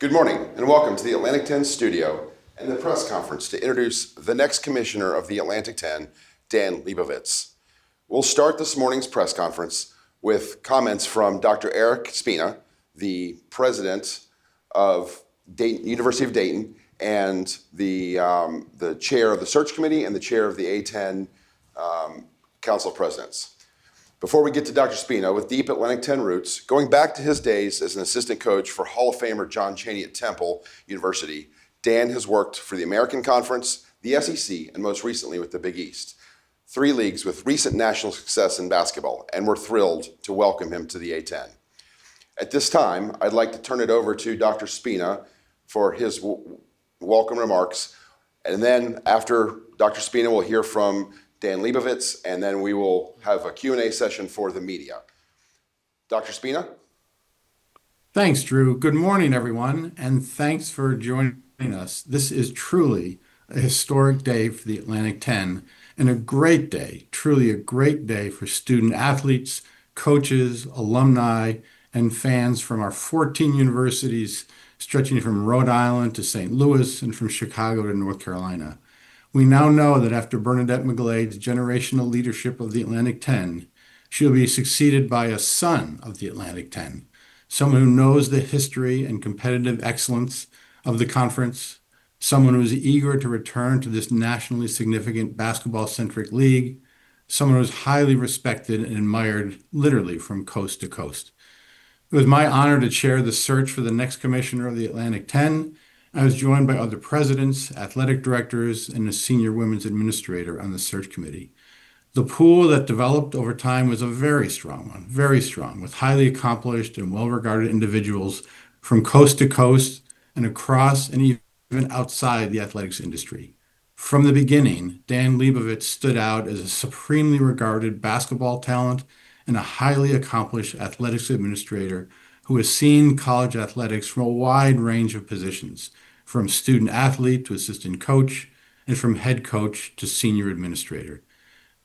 Good morning and welcome to the Atlantic 10 studio and the press conference to introduce the next commissioner of the Atlantic 10, Dan Leibovitz. We'll start this morning's press conference with comments from Dr. Eric Spina, the president of University of Dayton and the chair of the search committee and the chair of the A10 Council of Presidents. Before we get to Dr. Spina, with deep Atlantic 10 roots, going back to his days as an assistant coach for Hall of Famer John Chaney at Temple University, Dan has worked for the American Conference, the SEC, and most recently with the Big East. 3 leagues with recent national success in basketball, and we're thrilled to welcome him to the A10. At this time, I'd like to turn it over to Dr. Spina for his welcome remarks, and then after Dr. Spina, we'll hear from Dan Leibovitz, and then we will have a Q&A session for the media. Dr. Spina? Thanks, Drew. Good morning, everyone, and thanks for joining us. This is truly a historic day for the Atlantic 10 and a great day, truly a great day for student athletes, coaches, alumni, and fans from our 14 universities, stretching from Rhode Island to St. Louis and from Chicago to North Carolina. We now know that after Bernadette McGlade's generational leadership of the Atlantic 10, she'll be succeeded by a son of the Atlantic 10, someone who knows the history and competitive excellence of the conference, someone who's eager to return to this nationally significant basketball-centric league, someone who's highly respected and admired literally from coast to coast. It was my honor to chair the search for the next commissioner of the Atlantic 10. I was joined by other presidents, athletic directors, and a senior women's administrator on the search committee. The pool that developed over time was a very strong one, very strong, with highly accomplished and well-regarded individuals from coast to coast and across and even outside the athletics industry. From the beginning, Dan Leibovitz stood out as a supremely regarded basketball talent and a highly accomplished athletics administrator who has seen college athletics from a wide range of positions, from student athlete to assistant coach, and from head coach to senior administrator.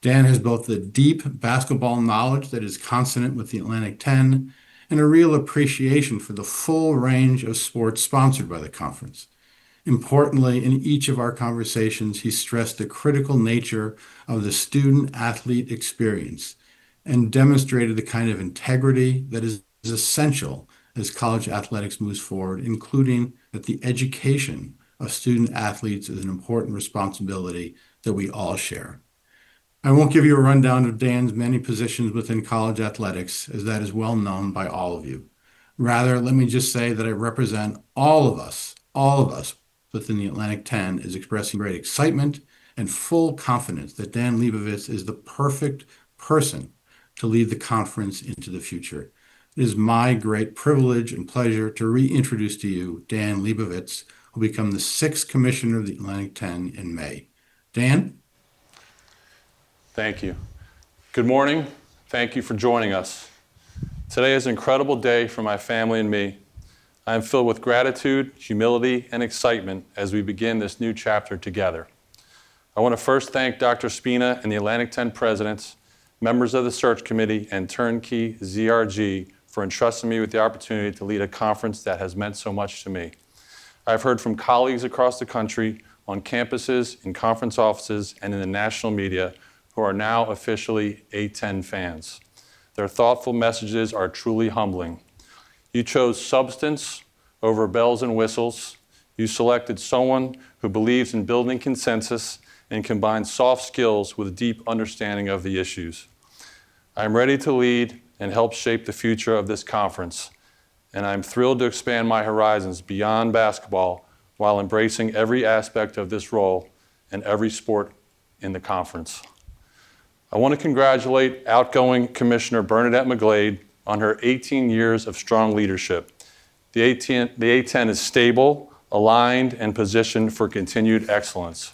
Dan has both the deep basketball knowledge that is consonant with the Atlantic 10 and a real appreciation for the full range of sports sponsored by the conference. Importantly, in each of our conversations, he stressed the critical nature of the student-athlete experience and demonstrated the kind of integrity that is essential as college athletics moves forward, including that the education of student athletes is an important responsibility that we all share. I won't give you a rundown of Dan's many positions within college athletics, as that is well known by all of you. Rather, let me just say that I represent all of us within the Atlantic 10 is expressing great excitement and full confidence that Dan Leibovitz is the perfect person to lead the conference into the future. It is my great privilege and pleasure to reintroduce to you Dan Leibovitz, who will become the 6th commissioner of the Atlantic 10 in May. Dan? Thank you. Good morning. Thank you for joining us. Today is an incredible day for my family and me. I am filled with gratitude, humility, and excitement as we begin this new chapter together. I want to first thank Dr. Spina and the Atlantic 10 presidents, members of the search committee, and turnkey ZRG for entrusting me with the opportunity to lead a conference that has meant so much to me. I've heard from colleagues across the country, on campuses, in conference offices, and in the national media who are now officially A10 fans. Their thoughtful messages are truly humbling. You chose substance over bells and whistles. You selected someone who believes in building consensus and combines soft skills with a deep understanding of the issues. I'm ready to lead and help shape the future of this conference, and I'm thrilled to expand my horizons beyond basketball while embracing every aspect of this role and every sport in the conference. I want to congratulate outgoing Commissioner Bernadette McGlade on her 18 years of strong leadership. The A10 is stable, aligned, and positioned for continued excellence.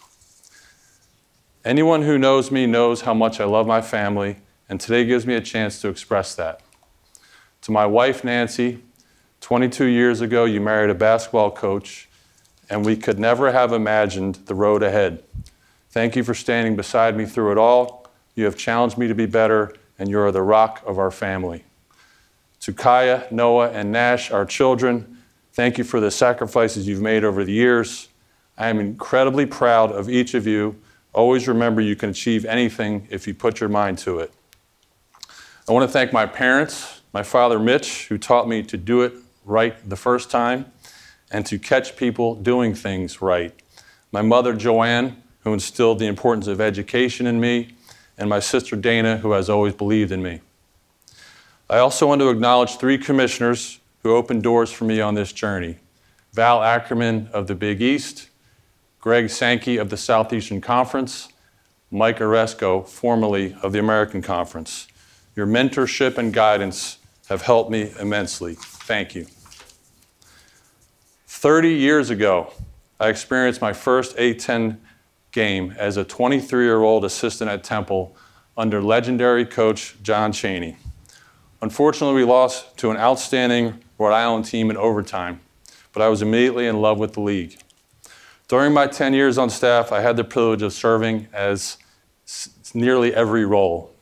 Anyone who knows me knows how much I love my family, and today gives me a chance to express that. To my wife, Nancy, 22 years ago, you married a basketball coach, and we could never have imagined the road ahead. Thank you for standing beside me through it all. You have challenged me to be better, and you are the rock of our family. To Kaya, Noah, and Nash, our children, Thank you for the sacrifices you've made over the years. I am incredibly proud of each of you. Always remember you can achieve anything if you put your mind to it. I want to thank my parents, my father Mitch, who taught me to do it right the first time and to catch people doing things right. My mother Joanne, who instilled the importance of education in me, and my sister Dana, who has always believed in me. I also want to acknowledge 3 commissioners who opened doors for me on this journey. Val Ackerman of the Big East, Greg Sankey of the Southeastern Conference, Mike Oresco, formerly of the American Conference. Your mentorship and guidance have helped me immensely. Thank you. 30 years ago, I experienced my first A-10 game as a 23-year-old assistant at Temple under legendary coach John Chaney. Unfortunately, we lost to an outstanding Rhode Island team in overtime, but I was immediately in love with the league. During my 10 years on staff, I had the privilege of serving as nearly every role.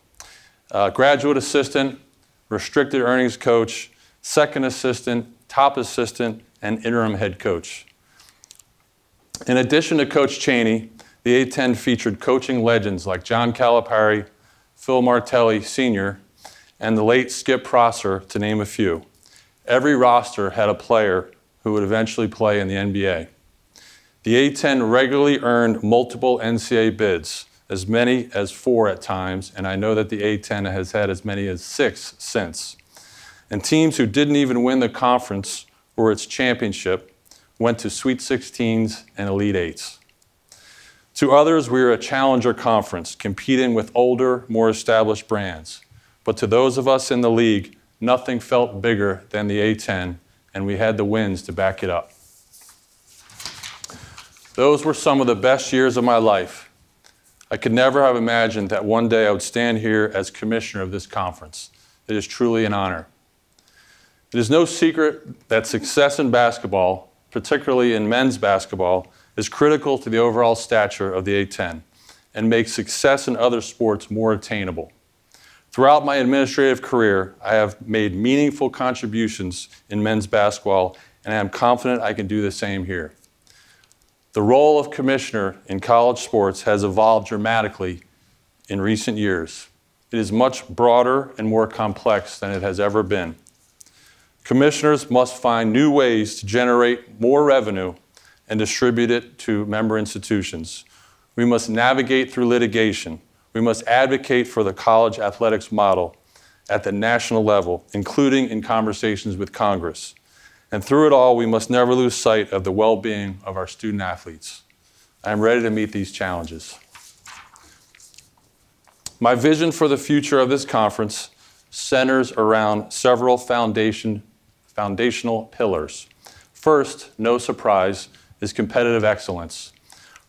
Graduate assistant, restricted earnings coach, second assistant, top assistant, and interim head coach. In addition to Coach Chaney, the A-10 featured coaching legends like John Calipari, Phil Martelli Sr., and the late Skip Prosser, to name a few. Every roster had a player who would eventually play in the NBA. The A-10 regularly earned multiple NCAA bids, as many as 4 at times, and I know that the A-10 has had as many as 6 since. And teams who didn't even win the conference or its championship went to Sweet 16s and Elite 8s. To others, we were a challenger conference, competing with older, more established brands. But to those of us in the league, nothing felt bigger than the A-10, and we had the wins to back it up. Those were some of the best years of my life. I could never have imagined that one day I would stand here as commissioner of this conference. It is truly an honor. It is no secret that success in basketball, particularly in men's basketball, is critical to the overall stature of the A-10 and makes success in other sports more attainable. Throughout my administrative career, I have made meaningful contributions in men's basketball, and I am confident I can do the same here. The role of commissioner in college sports has evolved dramatically in recent years. It is much broader and more complex than it has ever been. Commissioners must find new ways to generate more revenue and distribute it to member institutions. We must navigate through litigation. We must advocate for the college athletics model at the national level, including in conversations with Congress. And through it all, we must never lose sight of the well-being of our student athletes. I am ready to meet these challenges. My vision for the future of this conference centers around several foundational pillars. First, no surprise, is competitive excellence.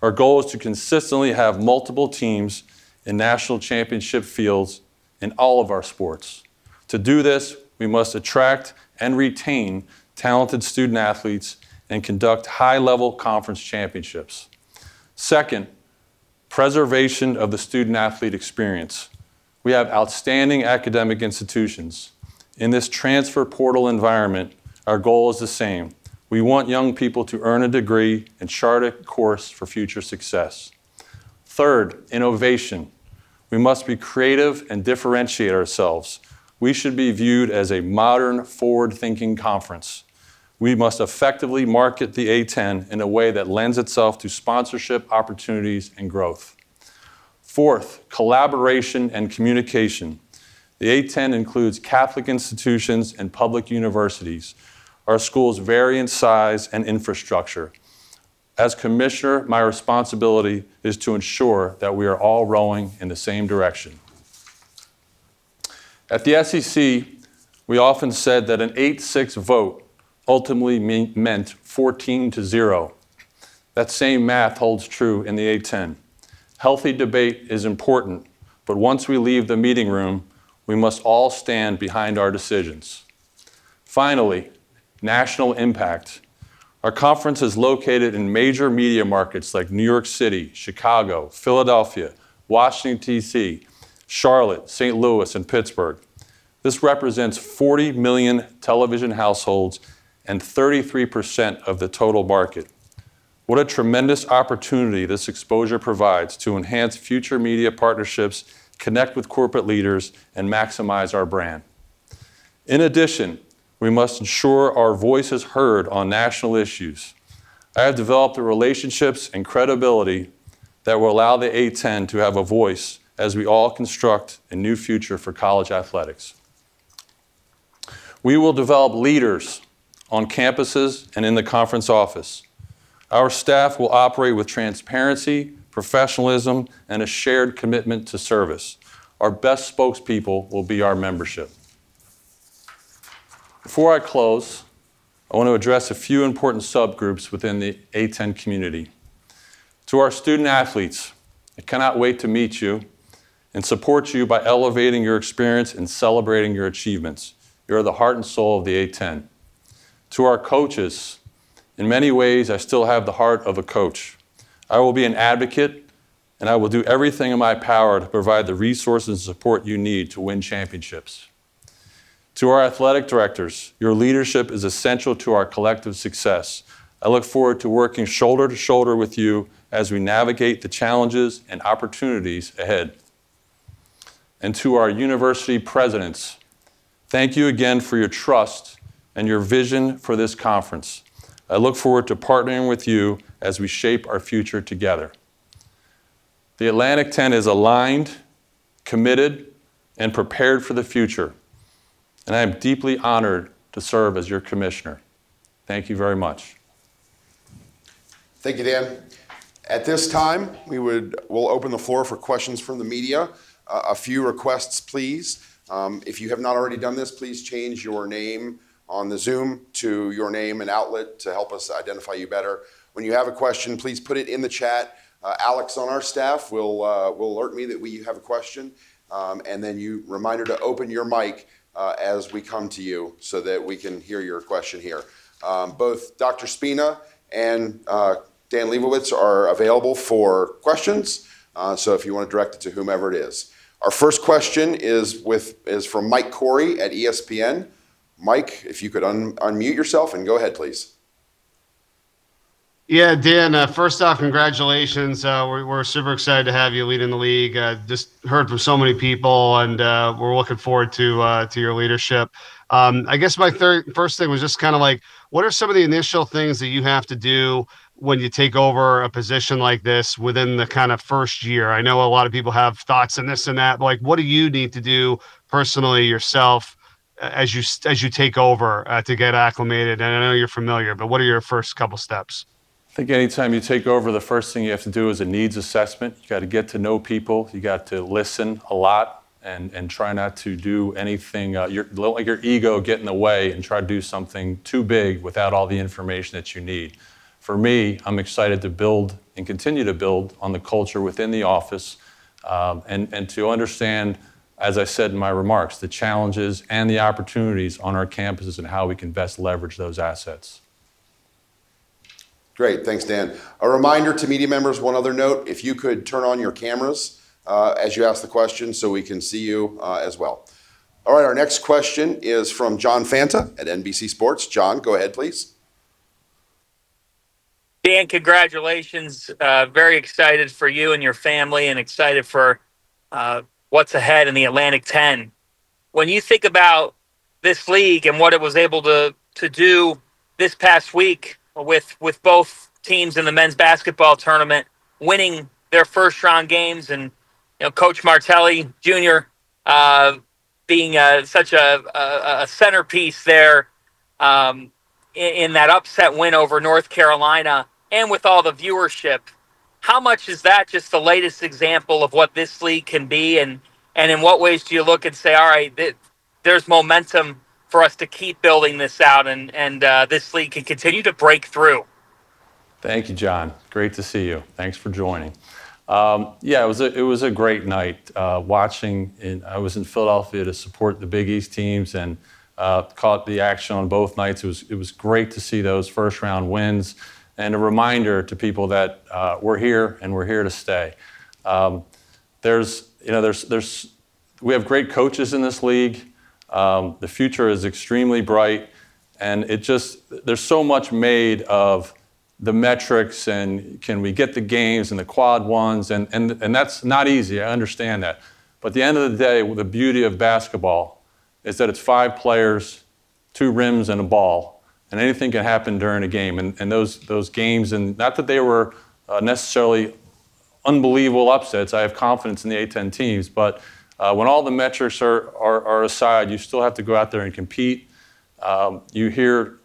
Our goal is to consistently have multiple teams in national championship fields in all of our sports. To do this, we must attract and retain talented student athletes and conduct high-level conference championships. Second, preservation of the student athlete experience. We have outstanding academic institutions. In this transfer portal environment, our goal is the same. We want young people to earn a degree and chart a course for future success. Third, innovation. We must be creative and differentiate ourselves. We should be viewed as a modern, forward-thinking conference. We must effectively market the A-10 in a way that lends itself to sponsorship opportunities and growth. Fourth, collaboration and communication. The A-10 includes Catholic institutions and public universities. Our schools vary in size and infrastructure. As commissioner, my responsibility is to ensure that we are all rowing in the same direction. At the SEC, we often said that an 8-6 vote ultimately meant 14-0. That same math holds true in the A-10. Healthy debate is important, but once we leave the meeting room, we must all stand behind our decisions. Finally, national impact. Our conference is located in major media markets like New York City, Chicago, Philadelphia, Washington, D.C., Charlotte, St. Louis, and Pittsburgh. This represents 40 million television households and 33% of the total market. What a tremendous opportunity this exposure provides to enhance future media partnerships, connect with corporate leaders, and maximize our brand. In addition, we must ensure our voice is heard on national issues. I have developed the relationships and credibility that will allow the A10 to have a voice as we all construct a new future for college athletics. We will develop leaders on campuses and in the conference office. Our staff will operate with transparency, professionalism, and a shared commitment to service. Our best spokespeople will be our membership. Before I close, I want to address a few important subgroups within the A10 community. To our student athletes, I cannot wait to meet you and support you by elevating your experience and celebrating your achievements. You are the heart and soul of the A10. To our coaches, in many ways, I still have the heart of a coach. I will be an advocate, and I will do everything in my power to provide the resources and support you need to win championships. To our athletic directors, your leadership is essential to our collective success. I look forward to working shoulder to shoulder with you as we navigate the challenges and opportunities ahead. And to our university presidents, thank you again for your trust and your vision for this conference. I look forward to partnering with you as we shape our future together. The Atlantic 10 is aligned, committed, and prepared for the future. And I am deeply honored to serve as your commissioner. Thank you very much. Thank you, Dan. At this time, we'll open the floor for questions from the media. A few requests, please. If you have not already done this, please change your name on the Zoom to your name and outlet to help us identify you better. When you have a question, please put it in the chat. Alex on our staff will alert me that we have a question. And then reminder to open your mic as we come to you so that we can hear your question here. Both Dr. Spina and Dan Leibovitz are available for questions. So if you want to direct it to whomever it is. Our first question is from Mike Corey at ESPN. Mike, if you could unmute yourself and go ahead, please. Yeah, Dan, first off, congratulations. We're super excited to have you leading the league. Just heard from so many people, and we're looking forward to your leadership. I guess my first thing was just kind of like, what are some of the initial things that you have to do when you take over a position like this within the kind of first year? I know a lot of people have thoughts on this and that, but like, what do you need to do personally yourself as you take over to get acclimated? And I know you're familiar, but what are your first couple steps? I think anytime you take over, the first thing you have to do is a needs assessment. You got to get to know people. You got to listen a lot and try not to do anything, let your ego get in the way and try to do something too big without all the information that you need. For me, I'm excited to build and continue to build on the culture within the office and to understand, as I said in my remarks, the challenges and the opportunities on our campuses and how we can best leverage those assets. Great, thanks, Dan. A reminder to media members, one other note, if you could turn on your cameras as you ask the question so we can see you as well. All right, our next question is from John Fanta at NBC Sports. John, go ahead, please. Dan, congratulations. Very excited for you and your family and excited for what's ahead in the Atlantic 10. When you think about this league and what it was able to do this past week with both teams in the men's basketball tournament winning their first round games, and Coach Martelli Jr. Being such a centerpiece there in that upset win over North Carolina, and with all the viewership, how much is that just the latest example of what this league can be, and in what ways do you look and say, all right, there's momentum for us to keep building this out, and this league can continue to break through? Thank you, John. Great to see you. Thanks for joining. It was a great night watching. I was in Philadelphia to support the Big East teams and caught the action on both nights. It was great to see those first round wins, and a reminder to people that we're here and we're here to stay. We have great coaches in this league. The future is extremely bright, And there's so much made of the metrics and can we get the games and the quad ones, and that's not easy, I understand that. But at the end of the day, the beauty of basketball is that it's 5 players, 2 rims and a ball, and anything can happen during a game. And those games, and not that they were necessarily unbelievable upsets, I have confidence in the A10 teams, but when all the metrics are aside, you still have to go out there and compete. You hear,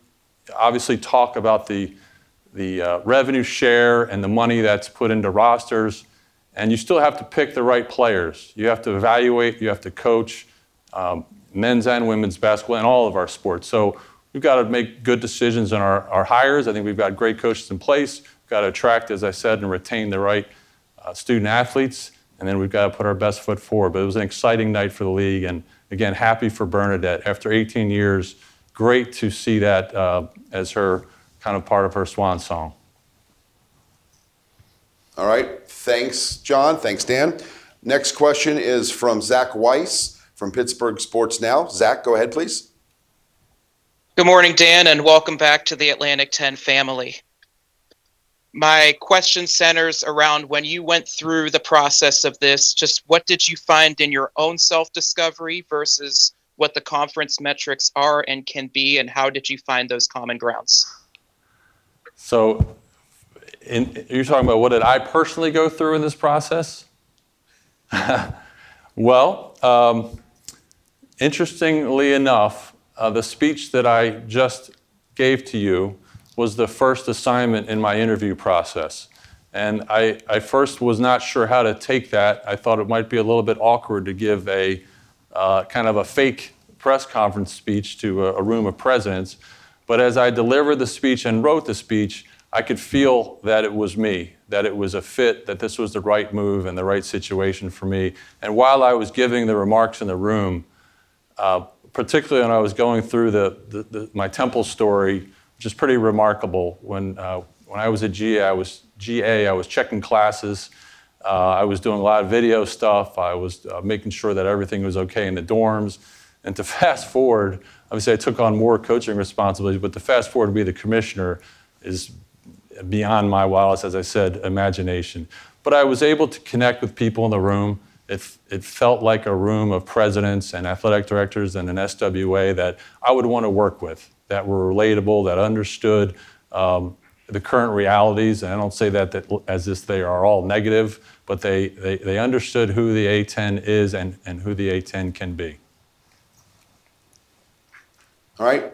obviously, talk about the revenue share and the money that's put into rosters, and you still have to pick the right players. You have to evaluate, you have to coach men's and women's basketball and all of our sports. So we've got to make good decisions in our hires. I think we've got great coaches in place. We've got to attract, as I said, and retain the right student athletes, and then we've got to put our best foot forward. But it was an exciting night for the league, and again, happy for Bernadette. After 18 years, great to see that as her kind of part of her swan song. All right. Thanks, John. Thanks, Dan. Next question is from Zach Weiss from Pittsburgh Sports Now. Zach, go ahead, please. Good morning, Dan, and welcome back to the Atlantic 10 family. My question centers around when you went through the process of this, just what did you find in your own self-discovery versus what the conference metrics are and can be, and how did you find those common grounds? So you're talking about what did I personally go through in this process? Well, interestingly enough, the speech that I just gave to you was the first assignment in my interview process. And I first was not sure how to take that. I thought it might be a little bit awkward to give a kind of a fake press conference speech to a room of presidents. But as I delivered the speech and wrote the speech, I could feel that it was me, that it was a fit, that this was the right move and the right situation for me. And while I was giving the remarks in the room, particularly when I was going through my Temple story, which is pretty remarkable. When I was at GA, I was checking classes. I was doing a lot of video stuff. I was making sure that everything was okay in the dorms. And to fast forward, obviously I took on more coaching responsibilities, but to fast forward to be the commissioner is beyond my wildest, as I said, imagination. But I was able to connect with people in the room. It felt like a room of presidents and athletic directors and an SWA that I would want to work with, that were relatable, that understood the current realities. And I don't say that as if they are all negative, but they understood who the A10 is and who the A10 can be. All right.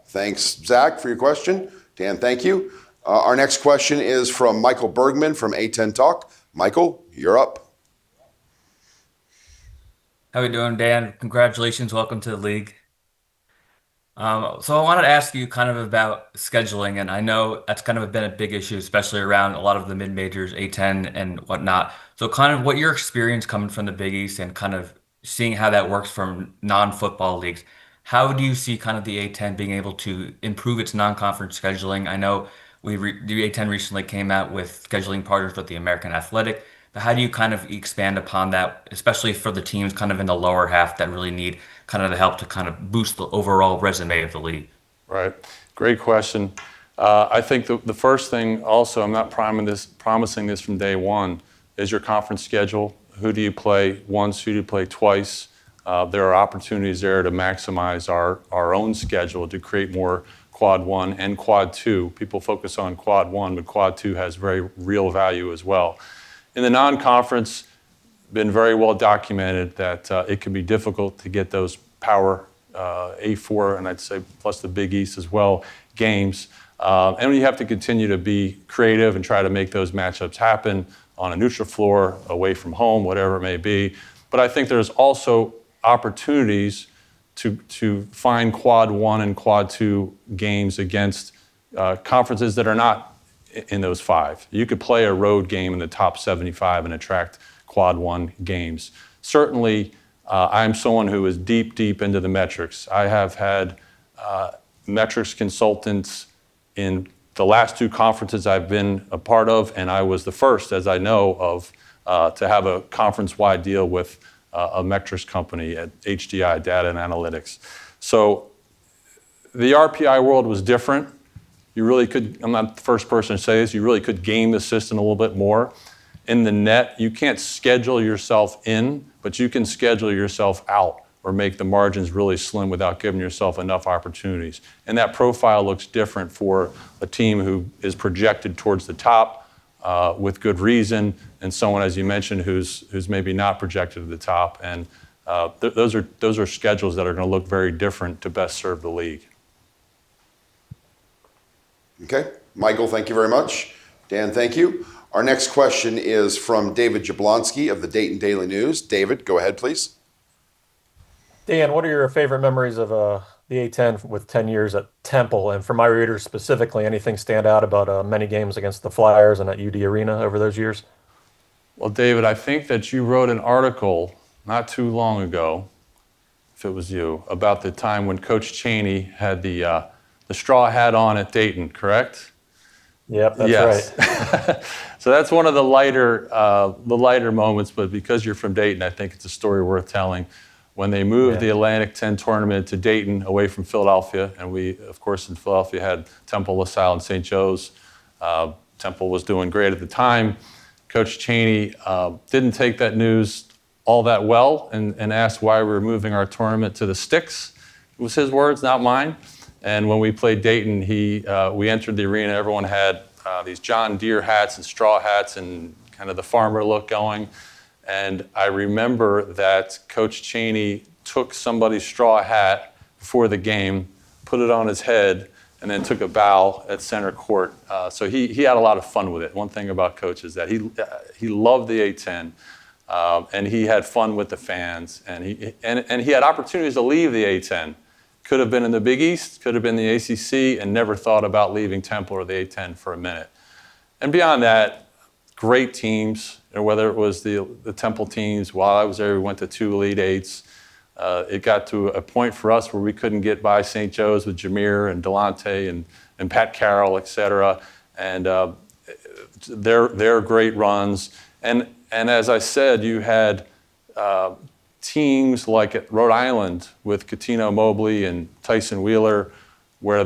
Thanks, Zach, for your question. Dan, thank you. Our next question is from Michael Bergman from A10 Talk. Michael, you're up. How we doing, Dan? Congratulations. Welcome to the league. So I wanted to ask you kind of about scheduling, and I know that's kind of been a big issue, especially around a lot of the mid-majors, A10 and whatnot. So kind of what your experience coming from the Big East and kind of seeing how that works from non-football leagues. How do you see kind of the A10 being able to improve its non-conference scheduling? I know the A10 recently came out with scheduling partners with the American Athletic, but how do you kind of expand upon that, especially for the teams kind of in the lower half that really need kind of the help to kind of boost the overall resume of the league? Right. Great question. I think the first thing also, I'm not promising this from day one, is your conference schedule. Who do you play once? Who do you play twice? There are opportunities there to maximize our own schedule to create more Quad 1 and Quad 2. People focus on Quad 1, but Quad 2 has very real value as well. In the non-conference, been very well documented that it can be difficult to get those power A4, and I'd say plus the Big East as well, games. And you have to continue to be creative and try to make those matchups happen on a neutral floor, away from home, whatever it may be. But I think there's also opportunities to find Quad 1 and Quad 2 games against conferences that are not in those 5. You could play a road game in the top 75 and attract Quad 1 games. Certainly, I'm someone who is deep into the metrics. I have had metrics consultants in the last 2 conferences I've been a part of, and I was the first, as I know of, to have a conference-wide deal with a metrics company at HDI, Data and Analytics. So the RPI world was different. You really could, I'm not the first person to say this, you really could game the system a little bit more. In the net, you can't schedule yourself in, but you can schedule yourself out or make the margins really slim without giving yourself enough opportunities. And that profile looks different for a team who is projected towards the top with good reason, and someone, as you mentioned, who's maybe not projected at the top. And those are schedules that are going to look very different to best serve the league. Okay. Michael, thank you very much. Dan, thank you. Our next question is from David Jablonski of the Dayton Daily News. David, go ahead, please. Dan, what are your favorite memories of the A10 with 10 years at Temple? And for my readers specifically, anything stand out about many games against the Flyers and at UD Arena over those years? Well, David, I think that you wrote an article not too long ago, if it was you, about the time when Coach Cheney had the straw hat on at Dayton, correct? Yep, that's yes. right. So that's one of the lighter moments, but because you're from Dayton, I think it's a story worth telling. When they moved the Atlantic 10 tournament to Dayton away from Philadelphia, and we, of course, in Philadelphia had Temple, LaSalle, and St. Joe's. Temple was doing great at the time. Coach Cheney didn't take that news all that well and asked why we were moving our tournament to the sticks. It was his words, not mine. And when we played Dayton, we entered the arena. Everyone had these John Deere hats and straw hats and kind of the farmer look going. And I remember that Coach Cheney took somebody's straw hat before the game, put it on his head, and then took a bow at center court. So he had a lot of fun with it. One thing about Coach is that he loved the A10, and he had fun with the fans. And he had opportunities to leave the A10. Could have been in the Big East, could have been the ACC, and never thought about leaving Temple or the A10 for a minute. And beyond that, great teams, whether it was the Temple teams. While I was there, we went to 2 Elite Eights. It got to a point for us where we couldn't get by St. Joe's with Jameer and Delonte and Pat Carroll, et cetera. And they're great runs. And as I said, you had teams like at Rhode Island with Catino Mobley and Tyson Wheeler, where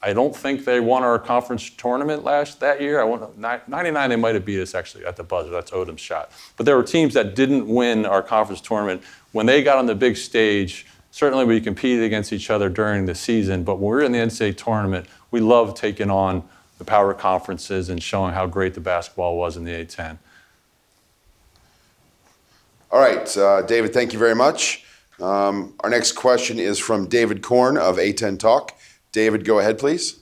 I don't think they won our conference tournament that year. 99, they might have beat us actually at the buzzer. That's Odom's shot. But there were teams that didn't win our conference tournament. When they got on the big stage, certainly we competed against each other during the season, but when we were in the NCAA tournament, we loved taking on the power conferences and showing how great the basketball was in the A10. All right, David, thank you very much. Our next question is from David Korn of A10 Talk. David, go ahead, please.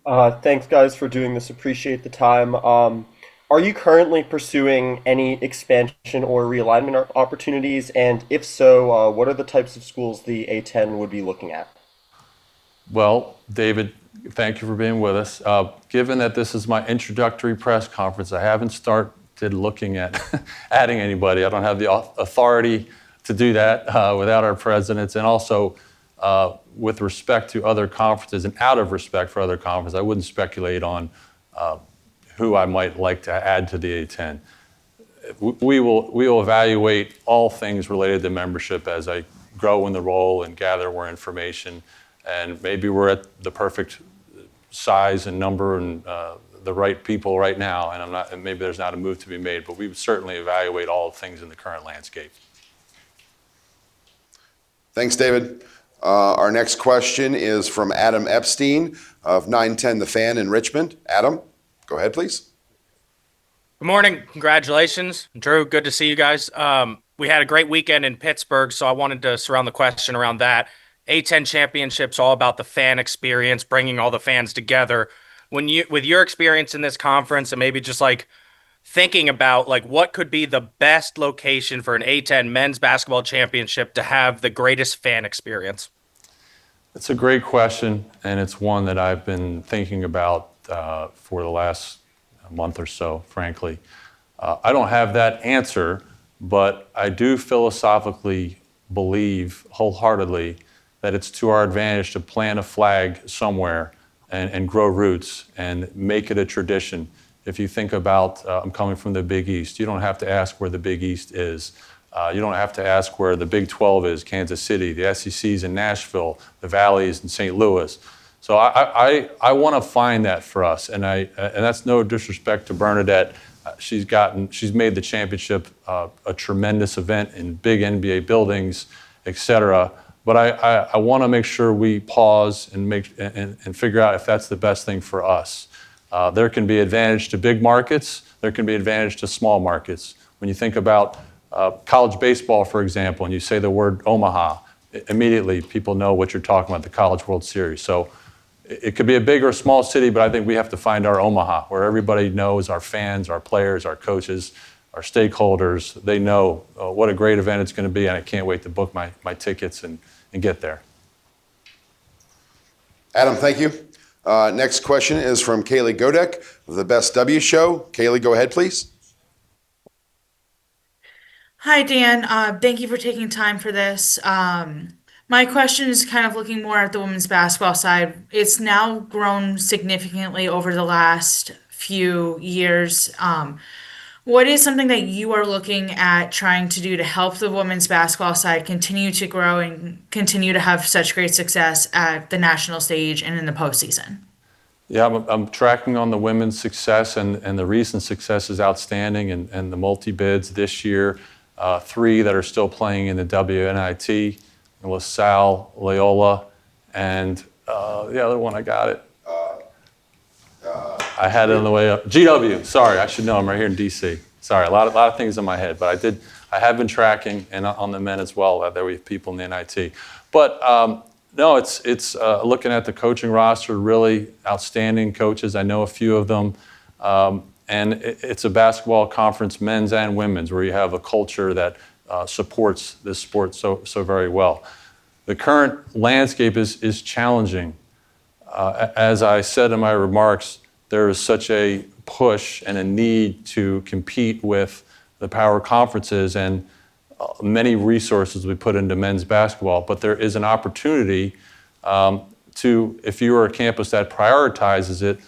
Thanks, guys, for doing this. Appreciate the time. Are you currently pursuing any expansion or realignment opportunities? And if so, what are the types of schools the A10 would be looking at? Well, David, thank you for being with us. Given that this is my introductory press conference, I haven't started looking at adding anybody. I don't have the authority to do that without our presidents. And also, with respect to other conferences and out of respect for other conferences, I wouldn't speculate on who I might like to add to the A10. We will evaluate all things related to membership as I grow in the role and gather more information. And maybe we're at the perfect size and number and the right people right now, and maybe there's not a move to be made, but we would certainly evaluate all things in the current landscape. Thanks, David. Our next question is from Adam Epstein of 910 The Fan in Richmond. Adam, go ahead, please. Good morning. Congratulations. Drew, good to see you guys. We had a great weekend in Pittsburgh, so I wanted to surround the question around that. A10 Championship's all about the fan experience, bringing all the fans together. With your experience in this conference and maybe just like thinking about like what could be the best location for an A10 men's basketball championship to have the greatest fan experience? It's a great question, and it's one that I've been thinking about for the last month or so, frankly. I don't have that answer, but I do philosophically believe wholeheartedly that it's to our advantage to plant a flag somewhere and grow roots and make it a tradition. If you think about, I'm coming from the Big East, you don't have to ask where the Big East is. You don't have to ask where the Big 12 is, Kansas City, the SEC's in Nashville, the Valley's in St. Louis. So I want to find that for us, and that's no disrespect to Bernadette. She's made the championship a tremendous event in big NBA buildings, et cetera. But I want to make sure we pause and figure out if that's the best thing for us. There can be advantage to big markets. There can be advantage to small markets. When you think about college baseball, for example, and you say the word Omaha, immediately people know what you're talking about, the College World Series. So it could be a big or small city, but I think we have to find our Omaha, where everybody knows, our fans, our players, our coaches, our stakeholders, they know what a great event it's going to be, and I can't wait to book my tickets and get there. Adam, thank you. Next question is from Kaylee Godek of the Best W Show. Kaylee, go ahead, please. Hi, Dan. Thank you for taking time for this. My question is kind of looking more at the women's basketball side. It's now grown significantly over the last few years. What is something that you are looking at trying to do to help the women's basketball side continue to grow and continue to have such great success at the national stage and in the postseason? Yeah, I'm tracking on the women's success, and the recent success is outstanding, and the multi-bids this year, 3 that are still playing in the WNIT, LaSalle, Loyola, and the other one, I got it. I had it on the way up. GW, sorry, I should know, I'm right here in DC. Sorry, a lot of things in my head, but I have been tracking, and on the men as well, there we have people in the NIT. But no, it's looking at the coaching roster, really outstanding coaches. I know a few of them. And it's a basketball conference, men's and women's, where you have a culture that supports this sport so very well. The current landscape is challenging. As I said in my remarks, there is such a push and a need to compete with the power conferences and many resources we put into men's basketball, but there is an opportunity if you are a campus that prioritizes it,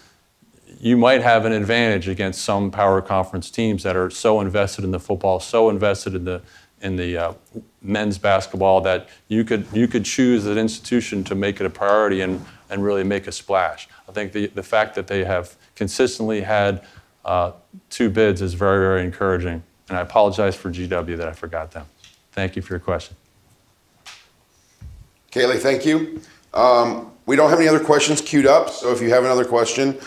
you might have an advantage against some power conference teams that are so invested in the football, so invested in the men's basketball that you could choose an institution to make it a priority and really make a splash. I think the fact that they have consistently had 2 bids is very, very encouraging. And I apologize for GW that I forgot them. Thank you for your question. Kaylee, thank you. We don't have any other questions queued up, so if you have another question,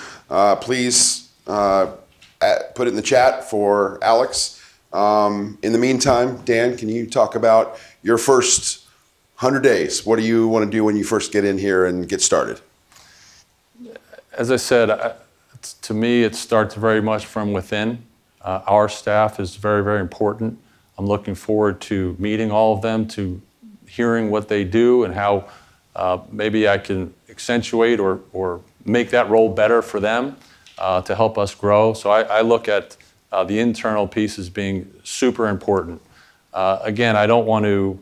please put it in the chat for Alex. In the meantime, Dan, can you talk about your first 100 days? What do you want to do when you first get in here and get started? As I said, to me, it starts very much from within. Our staff is very, very important. I'm looking forward to meeting all of them, to hearing what they do and how maybe I can accentuate or make that role better for them to help us grow. So I look at the internal piece as being super important. Again, I don't want to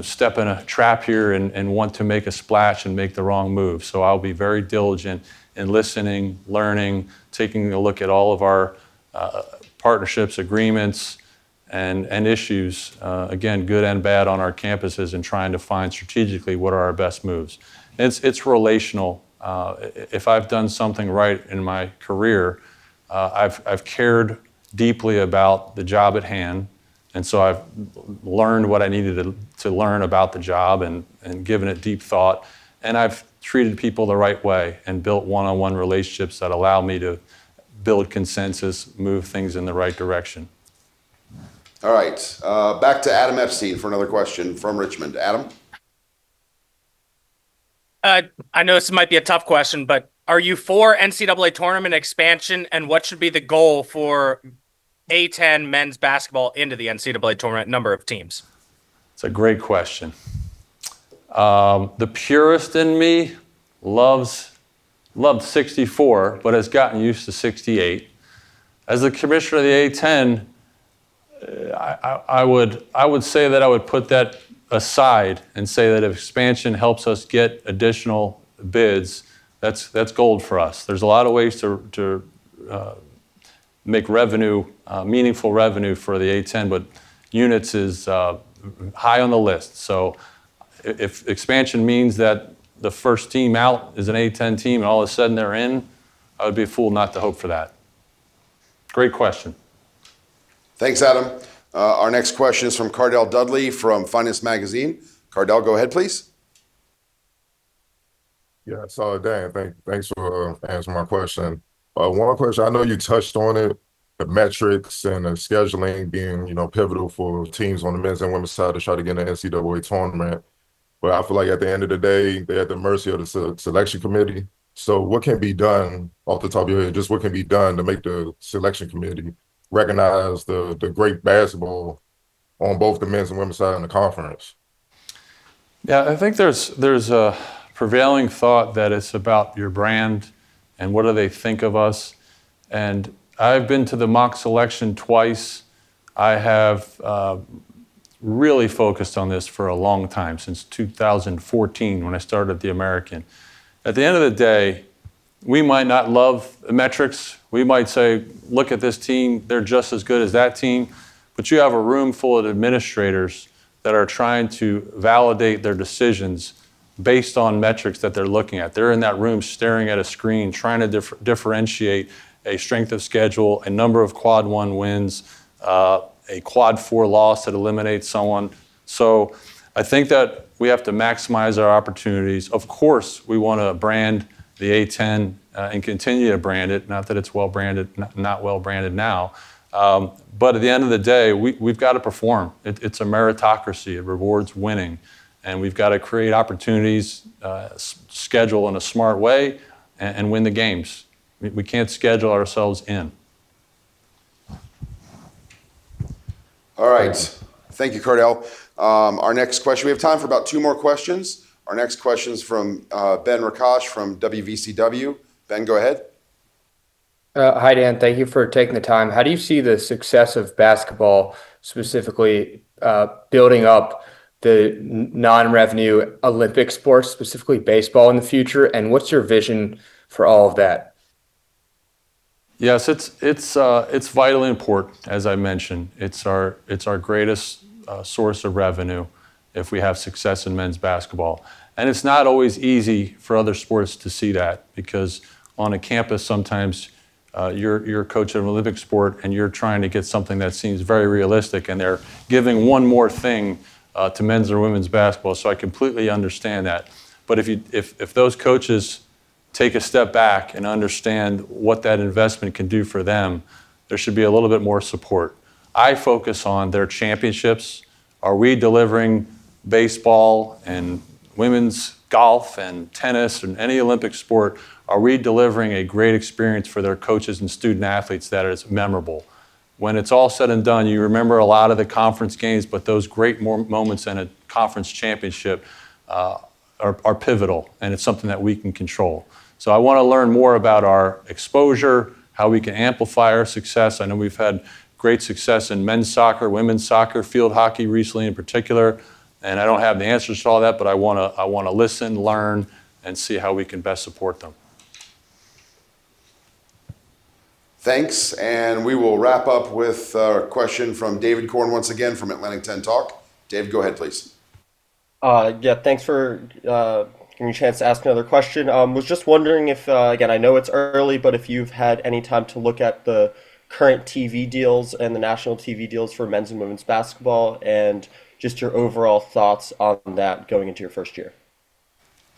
step in a trap here and want to make a splash and make the wrong move. So I'll be very diligent in listening, learning, taking a look at all of our partnerships, agreements, and issues, again, good and bad on our campuses, and trying to find strategically what are our best moves. It's relational. If I've done something right in my career, I've cared deeply about the job at hand, and so I've learned what I needed to learn about the job and given it deep thought, and I've treated people the right way and built one-on-one relationships that allow me to build consensus, move things in the right direction. All right, back to Adam Epstein for another question from Richmond. Adam? I know this might be a tough question, but are you for NCAA tournament expansion, and what should be the goal for A10 men's basketball into the NCAA tournament number of teams? It's a great question. The purist in me loved 64, but has gotten used to 68. As the commissioner of the A10, I would say that I would put that aside and say that if expansion helps us get additional bids, that's gold for us. There's a lot of ways to make revenue, meaningful revenue for the A10, but units is high on the list. So if expansion means that the first team out is an A10 team and all of a sudden they're in, I would be a fool not to hope for that. Great question. Thanks, Adam. Our next question is from Cardell Dudley from Finance Magazine. Cardell, go ahead, please. Yeah, so Dan, thanks for answering my question. One question, I know you touched on it, the metrics and the scheduling being, pivotal for teams on the men's and women's side to try to get in the NCAA tournament. But I feel like at the end of the day, they're at the mercy of the selection committee. So what can be done off the top of your head, just what can be done to make the selection committee recognize the great basketball on both the men's and women's side in the conference? Yeah, I think there's a prevailing thought that it's about your brand and what do they think of us. And I've been to the mock selection twice. I have really focused on this for a long time, since 2014 when I started the American. At the end of the day, we might not love the metrics. We might say, look at this team, they're just as good as that team. But you have a room full of administrators that are trying to validate their decisions based on metrics that they're looking at. They're in that room staring at a screen, trying to differentiate a strength of schedule, a number of quad 1 wins, a quad 4 loss that eliminates someone. So I think that we have to maximize our opportunities. Of course, we want to brand the A10 and continue to brand it, not that it's well branded, not well branded now. But at the end of the day, we've got to perform. It's a meritocracy. It rewards winning. And we've got to create opportunities, schedule in a smart way, and win the games. We can't schedule ourselves in. All right. Thank you, Cardell. Our next question, we have time for about 2 more questions. Our next question is from Ben Rakash from WVCW. Ben, go ahead. Hi, Dan. Thank you for taking the time. How do you see the success of basketball, specifically building up the non-revenue Olympic sports, specifically baseball, in the future? And what's your vision for all of that? Yes, it's vitally important, as I mentioned. It's our greatest source of revenue if we have success in men's basketball. And it's not always easy for other sports to see that, because on a campus sometimes you're a coach of an Olympic sport and you're trying to get something that seems very realistic, and they're giving one more thing to men's or women's basketball. So I completely understand that. But if those coaches take a step back and understand what that investment can do for them, there should be a little bit more support. I focus on their championships. Are we delivering baseball and women's golf and tennis and any Olympic sport? Are we delivering a great experience for their coaches and student athletes that is memorable? When it's all said and done, you remember a lot of the conference games, but those great moments in a conference championship are pivotal, and it's something that we can control. So I want to learn more about our exposure, how we can amplify our success. I know we've had great success in men's soccer, women's soccer, field hockey recently in particular, and I don't have the answers to all that, but I want to listen, learn, and see how we can best support them. Thanks, and we will wrap up with a question from David Korn once again from Atlantic 10 Talk. David, go ahead, please. Yeah, thanks for giving me a chance to ask another question. Was just wondering if, again, I know it's early, but if you've had any time to look at the current TV deals and the national TV deals for men's and women's basketball, and just your overall thoughts on that going into your first year.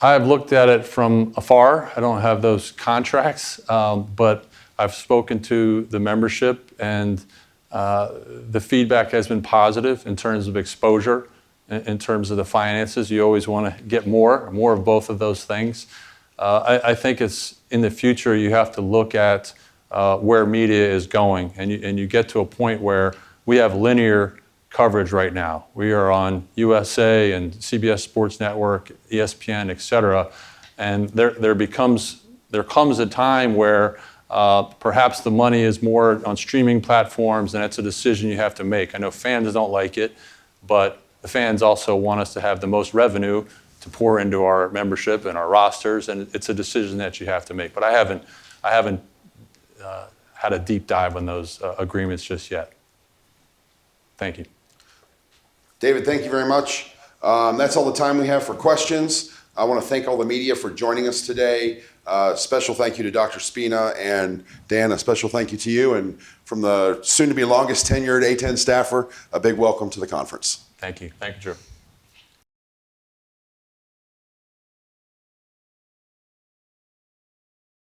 I've looked at it from afar. I don't have those contracts, but I've spoken to the membership, and the feedback has been positive in terms of exposure, in terms of the finances. You always want to get more of both of those things. I think it's in the future you have to look at where media is going, and you get to a point where we have linear coverage right now. We are on USA and CBS Sports Network, ESPN, et cetera, and there comes a time where perhaps the money is more on streaming platforms, and it's a decision you have to make. I know fans don't like it, but the fans also want us to have the most revenue to pour into our membership and our rosters, and it's a decision that you have to make. But I haven't had a deep dive on those agreements just yet. Thank you. David, thank you very much. That's all the time we have for questions. I want to thank all the media for joining us today. Special thank you to Dr. Spina, and Dan, a special thank you to you. And from the soon-to-be longest tenured A10 staffer, a big welcome to the conference. Thank you. Thank you, Drew.